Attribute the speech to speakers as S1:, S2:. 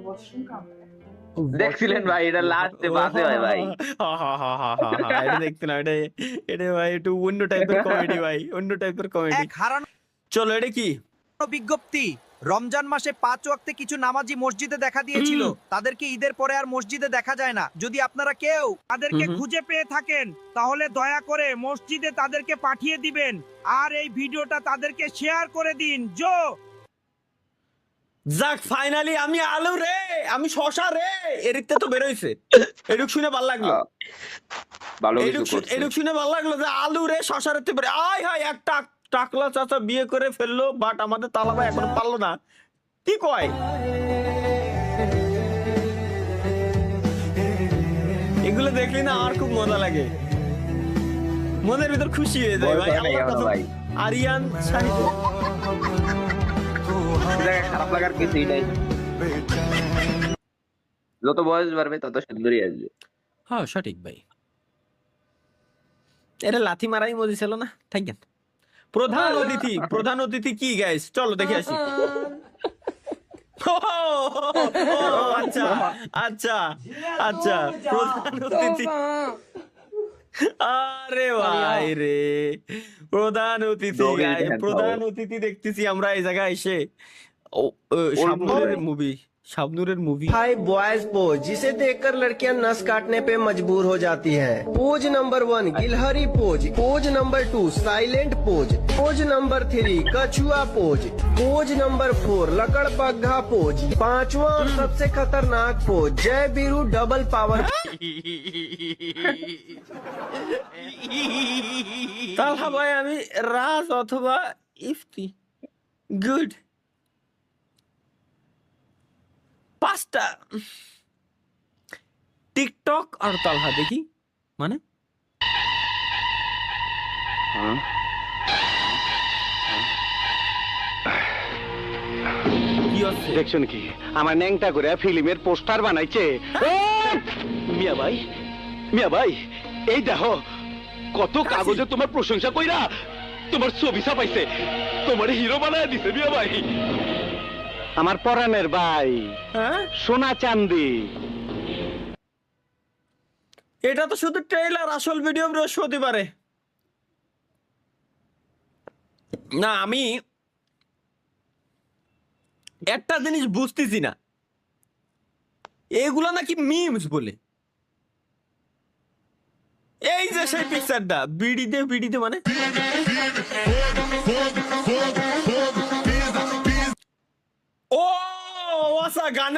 S1: Washroom कहाँ पे है?
S2: দেখছিলেন ভাই এটা লাস্টে বাসে হয় ভাই।
S3: এটা দেখতে না এটা এটা ভাই একটু অন্য টাইপের কমেডি ভাই অন্য টাইপের কমেডি
S4: এক হারানো
S3: চলো এটা কি
S4: বিজ্ঞপ্তি। রমজান মাসে 5 ওয়াক্তে কিছু নামাজি মসজিদে দেখা দিয়েছিল, তাদেরকে ঈদের পরে আর মসজিদে দেখা যায় না। যদি আপনারা কেউ তাদেরকে খুঁজে পেয়ে থাকেন তাহলে দয়া করে মসজিদে তাদেরকে পাঠিয়ে দিবেন আর এই ভিডিওটা তাদেরকে শেয়ার করে দিন।
S3: যাক ফাইনালি আমি আলু রে আমি শশা রে এদিকতে তো বেরোইছে এটুক শুনে ভালো লাগলো
S2: ভালো কিছু করছে।
S3: এটুক শুনে ভালো লাগলো যে আলু রে শশা রে বেরো আয় হায় একটা টাকলা চাচা বিয়ে করে ফেললো বাট আমাদের তালাবা এখনো পারলো না কি কয় এগুলো দেখলি না আমার খুব মজা লাগে মনের ভিতর খুশি হয়ে যায় ভাই আল্লাহর কসম
S2: ভাই
S3: আরিয়ান শাহিদ
S2: খারাপ লাগার কিছুই নাই, যত বয়স বাড়বে তত সুন্দরী আসবে।
S3: হ্যাঁ সঠিক ভাই এটা লাথি মারাই মজি ছিল না থাকেন প্রধান অতিথি কি গাইস চলো দেখে আসি আচ্ছা আচ্ছা আচ্ছা প্রধান অতিথি আরে ভাই রে প্রধান অতিথি দেখতেছি আমরা এই জায়গায় এসে শাবনুরের মুভি
S5: हाय बॉयज पोज जिसे देखकर लड़कियां नस काटने पे मजबूर हो जाती हैं। पोज नंबर 1 गिलहरी pose, pose number 2 silent pose, pose number 3 कछुआ पोज, पोज नंबर 4 लकड़बग्घा पोज, पांचवा और सबसे खतरनाक पोज जय बीरू डबल पावर।
S3: তালহা ভাই আমি রাজ অথবা ইফতি গুড পাঁচটা টিকটক আর তালহা দেখি মানে কি হচ্ছে
S6: দেখছেন কি আমার ন্যাংটা করে ফিল্মের পোস্টার বানাইছে মিয়া ভাই এই দেখো কত কাগজে তোমার প্রশংসা কইরা তোমার ছবি ছাপাইছে, তোমার হিরো বানায় দিছে মিয়া ভাই। আমার পরাণের ভাই
S3: হ্যাঁ
S6: সোনা চাঁদি।
S3: এটা তো শুধু ট্রেইলার, আসল ভিডিও বৃহস্পতিবারে। না আমি একটা জিনিস বুঝতেছি না, এগুলা নাকি মিমস বলে। এই যে সেই পিকচারটা বিড়িতে মানে ও আচ্ছা গানের